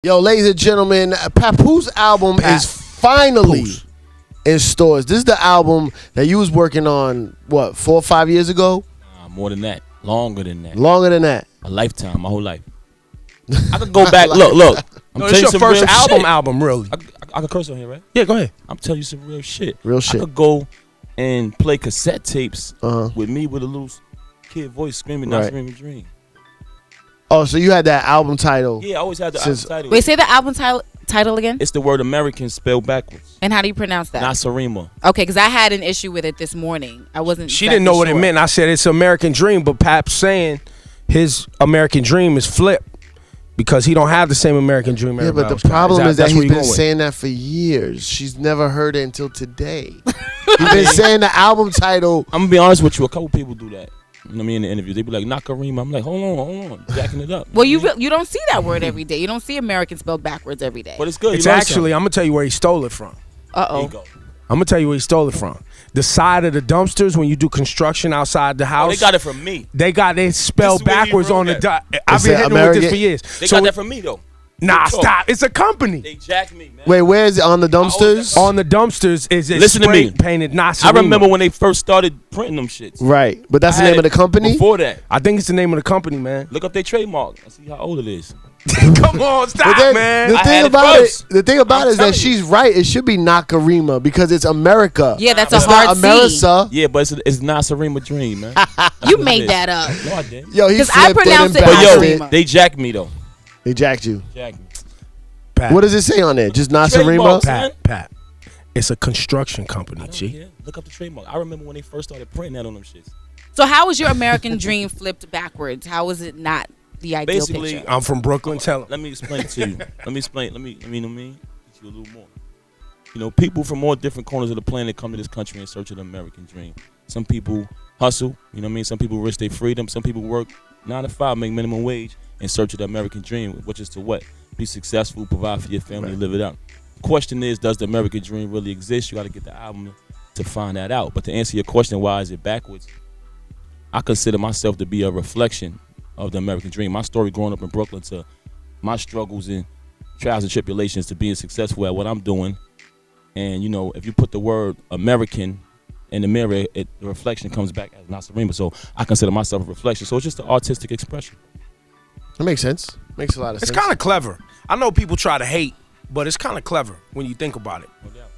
Yo, ladies and gentlemen, Papoose album is finally in stores. This is the album that you was working on, what, 4 or 5 years ago? More than that. Longer than that. Longer than that. A lifetime, my whole life. I could go back. Look. I'm telling you your some first real album, really. I could curse on here, right? Yeah, go ahead. I'm telling you some real shit. Real shit. I could go and play cassette tapes with me with a little kid voice screaming, not screaming dream. Oh, so you had that album title? Yeah, I always had the album title. Wait, say the album title again. It's the word American spelled backwards. And how do you pronounce that? Nasarima. Okay, because I had an issue with it this morning. I wasn't. She didn't know what it meant. I said it's American Dream, but Pap's saying his American Dream is flipped because he don't have the same American Dream. Yeah, but the problem is that he's been saying that for years. She's never heard it until today. He's been saying the album title. I'm gonna be honest with you. A couple people do that. You know what I mean? In the interviews, they be like Nakarima. I'm like, hold on, jacking it up. Well, you don't see that word every day. You don't see American spelled backwards every day. But it's good. It's actually, I'm gonna tell you where he stole it from. I'm gonna tell you where he stole it from. The side of the dumpsters when you do construction outside the house. They got it from me. They got it spelled backwards on the. I've been hitting with this for years. They got that from me though. Nah, stop. It's a company. They jacked me, man. Wait, where is it? On the dumpsters? On the dumpsters is it Listen to me. Painted Nasarima. I remember when they first started printing them shits. Right. But that's the name of the company? Before that. I think it's the name of the company, man. Look up their trademark. I see how old it is. Come on, stop, man. The thing about it is that she's right. It should be Nakarima because it's America. Yeah, that's it's a hard America. Yeah, but it's Nasarima Dream, man. You made that up. No, I didn't. Yo, because I pronounced it Nasarima. They jacked me though. They jacked you. Jacked me. Pat. What does it say on there? Just Nasarima? Pat. It's a construction company, G. Look up the trademark. I remember when they first started printing that on them shits. So how was your American Dream flipped backwards? How was it not the ideal picture? I'm from Brooklyn. Tell him. Let me explain it to you. Let me teach you a little more. You know, people from all different corners of the planet come to this country in search of the American dream. Some people hustle, you know what I mean? Some people risk their freedom. Some people work 9 to 5, make minimum wage in search of the American dream, which is to what? Be successful, provide for your family, live it out. Question is, does the American dream really exist? You got to get the album to find that out. But to answer your question, why is it backwards? I consider myself to be a reflection of the American dream. My story growing up in Brooklyn to my struggles and trials and tribulations to being successful at what I'm doing. And, you know, if you put the word American in the mirror, the reflection comes back as Nasarima. So I consider myself a reflection. So it's just an artistic expression. That makes sense. Makes a lot of sense. It's kind of clever. I know people try to hate, but it's kind of clever when you think about it. No doubt.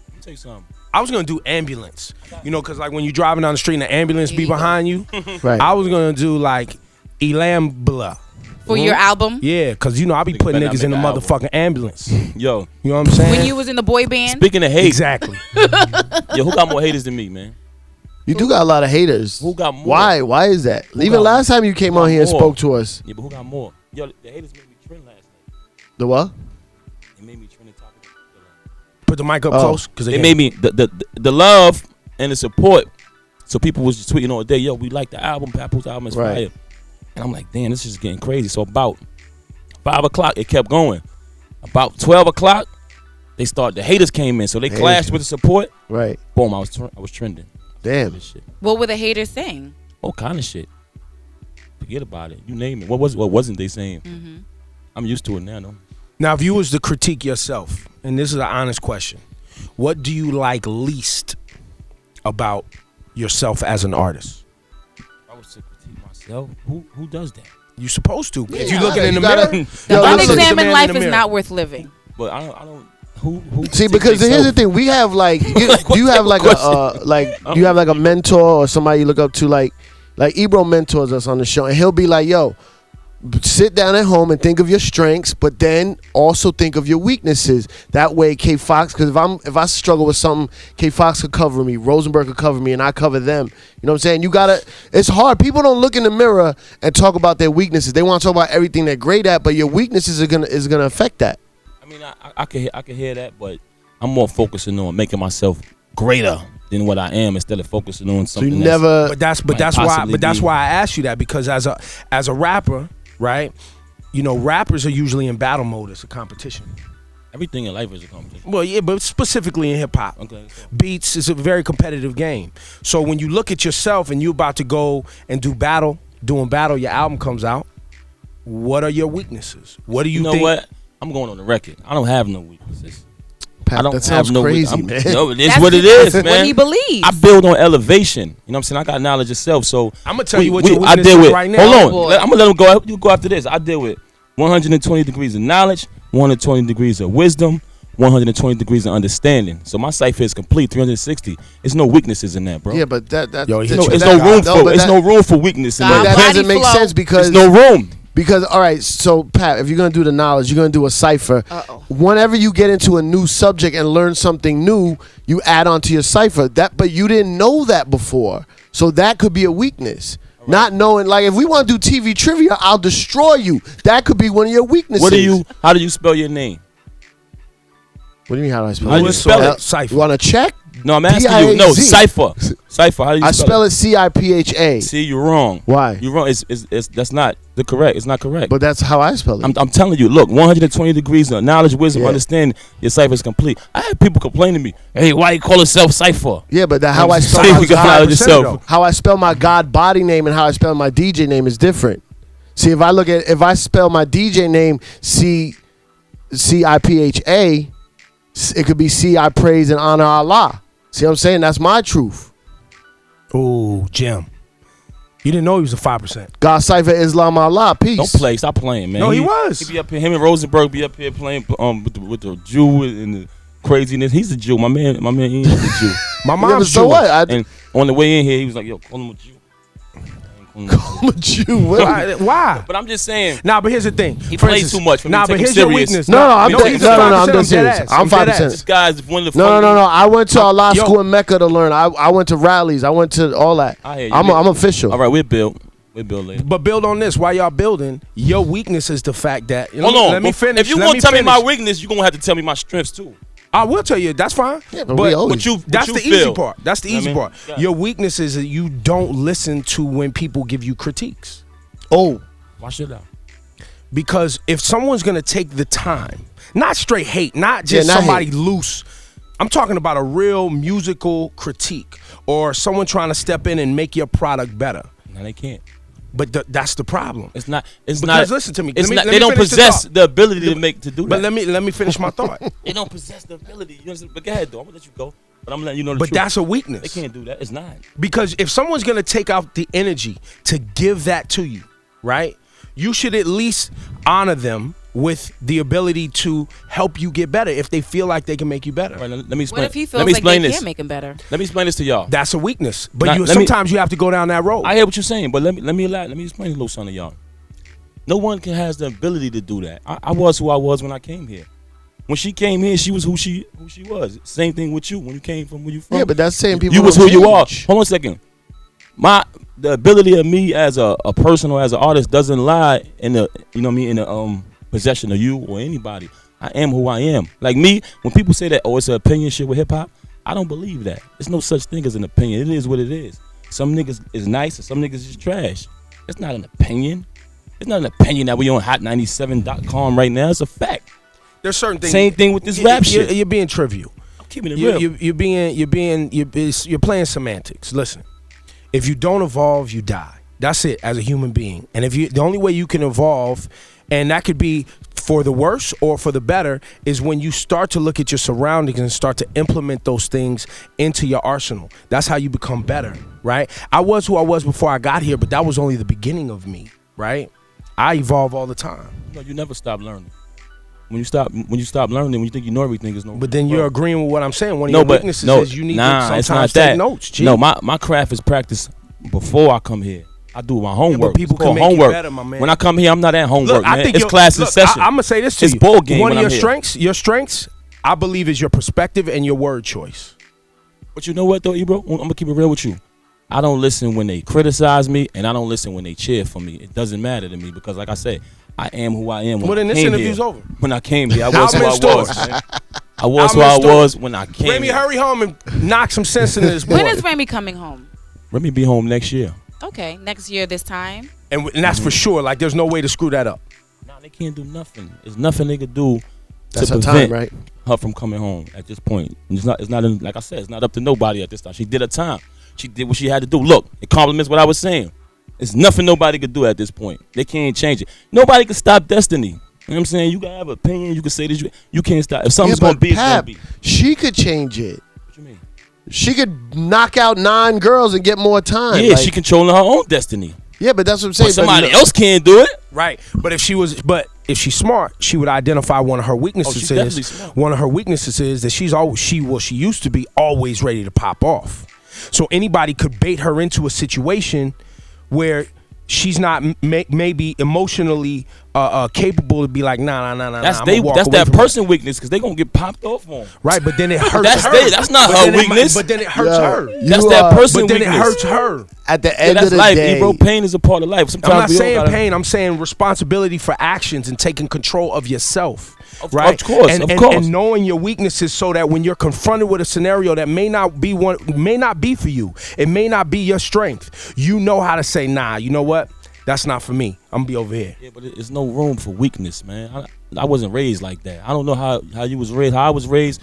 Let me tell you something. I was going to do ambulance, you know, because like when you're driving down the street and the ambulance be behind you, right. I was going to do like Elambla. For your album? Yeah, because, you know, I be putting niggas in the motherfucking ambulance. Yo. You know what I'm saying? When you was in the boy band? Speaking of hate. Exactly. Yo, who got more haters than me, man? You do got a lot of haters. Who got more? Why? Why is that? Even last time you came on here and spoke to us. Yeah, but who got more? Yo, the haters made me trend last night. The what? They made me trend the topic. Put the mic up close. Cause they made me, the love and the support. So people was just tweeting all day, yo, we like the album, Papoose album is fire. And I'm like, damn, this is getting crazy. So about 5 o'clock, it kept going. About 12 o'clock, the haters came in. So they clashed with the support. Right. Boom, I was trending. Damn. What were the haters saying? All kind of shit. Forget about it. You name it. What wasn't they saying? Mm-hmm. I'm used to it now, though. Now, if you was to critique yourself, and this is an honest question, what do you like least about yourself as an artist? If I was to critique myself, who does that? You supposed to. Yeah, if you're looking in the gotta, mirror. The unexamined life is not worth living. But I don't. Who see, because here's the thing, we have like you have like a mentor or somebody you look up to, like Ebro mentors us on the show, and he'll be like, yo, sit down at home and think of your strengths, but then also think of your weaknesses. That way K Fox, because if I struggle with something, K Fox could cover me, Rosenberg could cover me, and I cover them. You know what I'm saying? It's hard. People don't look in the mirror and talk about their weaknesses. They want to talk about everything they're great at, but your weaknesses is gonna affect that. I mean, I can hear that, but I'm more focusing on making myself greater than what I am instead of focusing on something. So But that's why I asked you that, because as a rapper, right? You know, rappers are usually in battle mode. It's a competition. Everything in life is a competition. Well, yeah, but specifically in hip hop, beats is a very competitive game. So when you look at yourself and you're about to go and doing battle, your album comes out. What are your weaknesses? What do you think? What? I'm going on the record. I don't have no weaknesses. Pat, I don't that sounds have no crazy, man. No, it is That's what it is, man. what he believes. I build on elevation. You know what I'm saying? I got knowledge of self. So I'm gonna tell you what your I weakness deal is with right now. Hold on. Boy. I'm gonna let him go. You go after this. I deal with 120 degrees of knowledge, 120 degrees of wisdom, 120 degrees of understanding. So my cipher is complete, 360. There's no weaknesses in that, bro. Yeah, but that Yo, There's no room for weakness in But that. that Body doesn't make flow. sense because There's no room. Because all right, so Pat, if you're gonna do the knowledge, you're gonna do a cipher. Uh-oh. Whenever you get into a new subject and learn something new, you add on to your cipher. But you didn't know that before, so that could be a weakness. Right. Not knowing, like if we want to do TV trivia, I'll destroy you. That could be one of your weaknesses. How do you spell your name? What do you mean? How do I spell How do you spell it? Cipher. You want to check? No, I'm asking you. No, D-I-A-Z. cipher. Cipher. How do you I spell spell it CIPHA. See, you're wrong. Why? You're wrong. It's that's not the correct. It's not correct. But that's how I spell it. I'm telling you, look, 120 degrees of knowledge, wisdom, Yeah. understanding, your cipher is complete. I had people complain to me, hey, why you call yourself cipher? Yeah, but how I spell See if my you can find out God, yourself. how I spell my God body name and how I spell my DJ name is different. See, if I spell my DJ name CIPHA, it could be C I praise and honor Allah. See what I'm saying? That's my truth. Ooh, Jim. You didn't know he was a 5%. God cipher Islam Allah. Peace. Don't play. Stop playing, man. No, he was. He be up here. Him and Rosenberg be up here playing with the Jew and the craziness. He's a Jew. My man Ian is a Jew. My Yeah, mom's so Jewish. what? And on the way in here, he was like, yo, call him a Jew. I'm a Jew. What? Why? But I'm just saying. Nah, but here's the thing. He For plays instance- too much for me Nah, to but take him here's your serious. weakness. No, I'm he's dead- a no, 5%, I'm dead dead serious. ass. I'm dead 5%. ass. This guy's one of the No. I went to Allah Yo. school in Mecca to learn. I went to rallies. I went to all that. I hear you. I'm official. All right, we'll build later. But build on this. While y'all building, your weakness is the fact that. Hold on. Let me finish. If you let want me to tell me my finish. weakness, you're going to have to tell me my strengths too. I will tell you. That's fine. Yeah, but we always- that's what the you easy feel. part. That's the You know easy what I mean? part. Yeah. Your weakness is that you don't listen to when people give you critiques. Oh, Watch it out. Because if someone's gonna take the time, not straight hate, not just not somebody hate. loose. I'm talking about a real musical critique or someone trying to step in and make your product better. No, they can't. But that's the problem. It's not. It's Because not. listen to me. It's Let me- not. let They me don't finish the possess thought. the ability to do that. But let me finish my thought. They don't possess the ability. You understand? But go ahead, though. I'm gonna let you go. But I'm letting you know the But truth. that's a weakness. They can't do that. It's not. Because if someone's gonna take out the energy to give that to you, right? You should at least honor them with the ability to help you get better if they feel like they can make you better. All right, let me explain. What if he feels let me like explain they this. can't make him better? Let me explain this to y'all. That's a weakness. But Now, you, let me- sometimes you have to go down that road. I hear what you're saying, but let me explain a little something to y'all. No one has the ability to do that. I was who I was when I came here. When she came here, she was who she was. Same thing with you when you came from where you from. yeah, but that's saying people. You was who don't you are. change. Hold on a second. The ability of me as a person or as an artist doesn't lie in the in the possession of you or anybody. I am who I am. Like me, when people say that, oh, it's an opinion shit with hip hop, I don't believe that. There's no such thing as an opinion. It is what it is. Some niggas is nice and some niggas is trash. It's not an opinion. It's not an opinion that we on hot97.com right now. It's a fact. There's certain things. Same thing with this rap shit. You're being trivial. I'm keeping it real. You're playing semantics. Listen, if you don't evolve, you die. That's it as a human being. And the only way you can evolve, and that could be for the worse or for the better, is when you start to look at your surroundings and start to implement those things into your arsenal. That's how you become better, right? I was who I was before I got here, but that was only the beginning of me, right? I evolve all the time. No, you never stop learning. When you stop learning, when you think you know everything, is no. But then you're agreeing with what I'm saying. One of No, your but weaknesses no, is you need nah, to it's sometimes not that. take notes. G. No, my craft is practiced before I come here. I do my homework. people It's called can make you homework. better, my man. When I come here, I'm not at homework, Look, man. I think It's class in session. I'm gonna say this to It's you. ball game One when of I'm your strengths, I believe, is your perspective and your word choice. But you know what though, Ebro? I'm gonna keep it real with you. I don't listen when they criticize me, and I don't listen when they cheer for me. It doesn't matter to me because, like I said, I am who I am. When Well, then I this came interview's here. over. When I came here, I was who I Almond was. stores. Man. I was who Almond I was stores. when I came Remy, here. hurry home and knock some sense into this boy. When is Remy coming home? Remy be home next year. Okay, next year this time. and that's for sure. Like, there's no way to screw that up. Nah, they can't do nothing. There's nothing they could do That's to her prevent time, right? her from coming home at this point. And it's not like I said, it's not up to nobody at this time. She did her time. She did what she had to do. Look, it complements what I was saying. It's nothing nobody could do at this point. They can't change it. Nobody can stop destiny. You know You know what I'm saying? You gotta have an opinion. You can say this. You can't stop. If something's Yeah, gonna but be, it's gonna Pap, be. she could change it. What you mean? She could knock out 9 girls and get more time. Yeah, like, she controlling her own destiny. Yeah, but that's what I'm saying. But somebody else can't do it. Right. But if she's smart, she would identify one of her weaknesses. she's definitely smart. One of her weaknesses is that she used to be always ready to pop off. So anybody could bait her into a situation where she's not maybe emotionally capable to be like, nah. That's that person weakness because they gonna get popped off on. Right, but then it hurts her. That's not her weakness. But then it hurts her. That's that person But then weakness. it hurts her. At the end that's of the life, day, bro. Pain is a part of life. Sometimes I'm not we all saying gotta- pain. I'm saying responsibility for actions and taking control of yourself. Of Right, course, and, of and, course. and knowing your weaknesses so that when you're confronted with a scenario that may not be for you, it may not be your strength. You know how to say, nah. You know what? That's not for me. I'm gonna be over here. Yeah, but there's no room for weakness, man. I wasn't raised like that. I don't know how you was raised. How I was raised,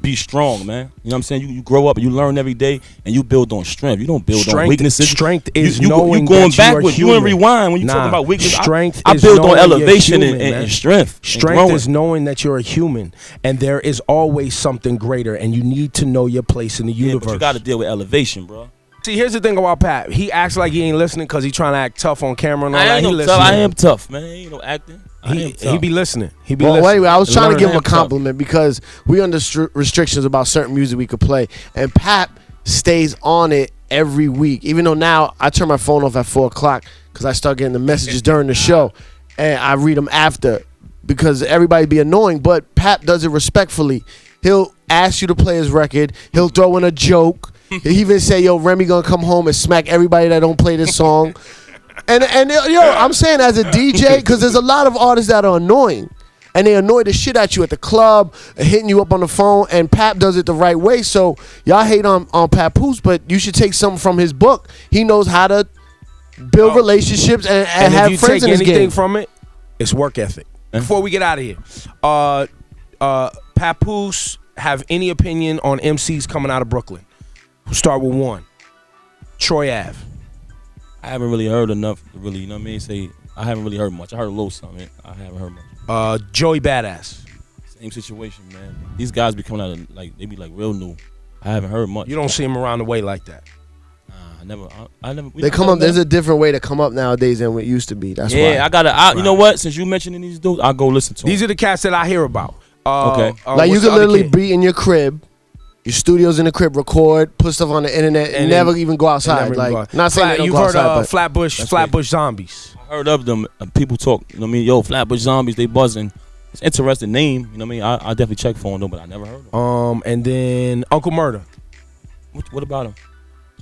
be strong, man. You know what I'm saying? You grow up and you learn every day and you build on strength. You don't build on weaknesses. Strength is you knowing going that you are backwards. You human. in rewind when you Nah, talk about weakness. strength I is build on knowing you're elevation human, man. and strength. Strength is knowing that you're a human and there is always something greater and you need to know your place in the universe. But you got to deal with elevation, bro. See, here's the thing about Pat. He acts like he ain't listening because he trying to act tough on camera and all that. I am tough, man. Ain't no acting. He be listening. He be well, listening. anyway, I was trying to give him a Learn. compliment because we under restrictions about certain music we could play, and Pap stays on it every week. Even though now I turn my phone off at 4:00 because I start getting the messages during the show, and I read them after because everybody be annoying. But Pap does it respectfully. He'll ask you to play his record. He'll throw in a joke. He even say, "Yo, Remy gonna come home and smack everybody that don't play this song." And yo, I'm saying as a DJ, because there's a lot of artists that are annoying, and they annoy the shit at you at the club, hitting you up on the phone. And Pap does it the right way. So y'all hate on Papoose, but you should take something from his book. He knows how to build relationships and have friends in his game. If you take anything from it, it's work ethic. Before we get out of here, Papoose have any opinion on MCs coming out of Brooklyn? We'll start with one. Troy Ave. I haven't really heard enough to really, you know what I mean? Say I haven't really heard much. I heard a little something. I haven't heard much. Joey Badass. Same situation, man. These guys be coming out of, like, they be like real new. I haven't heard much. You don't see him around the way like that. Nah, I never. They come up. There's a different way to come up nowadays than what it used to be. That's why. Yeah, I gotta. You know what? Since you mentioning these dudes, I'll go listen to them. These are the cats that I hear about. Okay. Like you what's could the other literally kid? be in your crib, your studio's in the crib, record, put stuff on the internet, and never even go outside. Never Like even go. not saying they don't You've go heard outside, but Flatbush Zombies. I heard of them. People talk. You know what I mean? Yo, Flatbush Zombies. They buzzing. It's an interesting name. You know what I mean? I definitely check for them, but I never heard of them. And then Uncle Murder. What about him?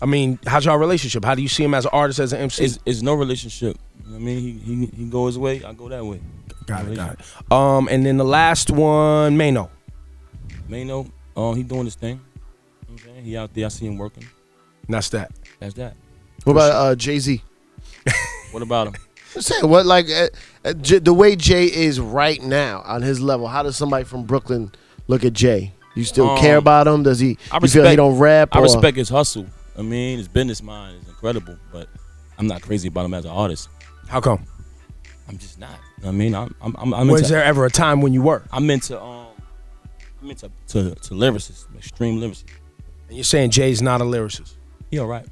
I mean, how's y'all relationship? How do you see him as an artist, as an MC? It's no relationship. You know what I mean? He go his way. I go that way. Got it. And then the last one, Mano. Mano, he doing his thing. You know what I'm saying? He out there. I see him working. And that's that. That's that. what about Jay-Z? What about him? I'm saying what like the way Jay is right now on his level. How does somebody from Brooklyn look at Jay? You still care about him? Does he? You feel he don't rap? I respect his hustle. I mean, his business mind is incredible, but I'm not crazy about him as an artist. How come? I'm just not. You know what I mean, I'm Was into, there ever a time when you were? I'm into lyricists, extreme lyricists. And you're saying Jay's not a lyricist? He all right.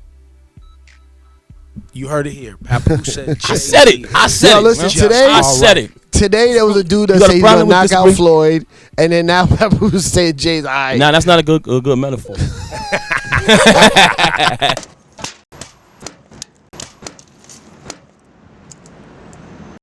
You heard it here. Papoose said Jay. I said it. I said Yo, it. listen, man. today- I said it. Today there was a dude that You got said a he's gonna problem with knock this out week? Floyd, and then now Papoose said Jay's alright. Nah, that's not a good metaphor.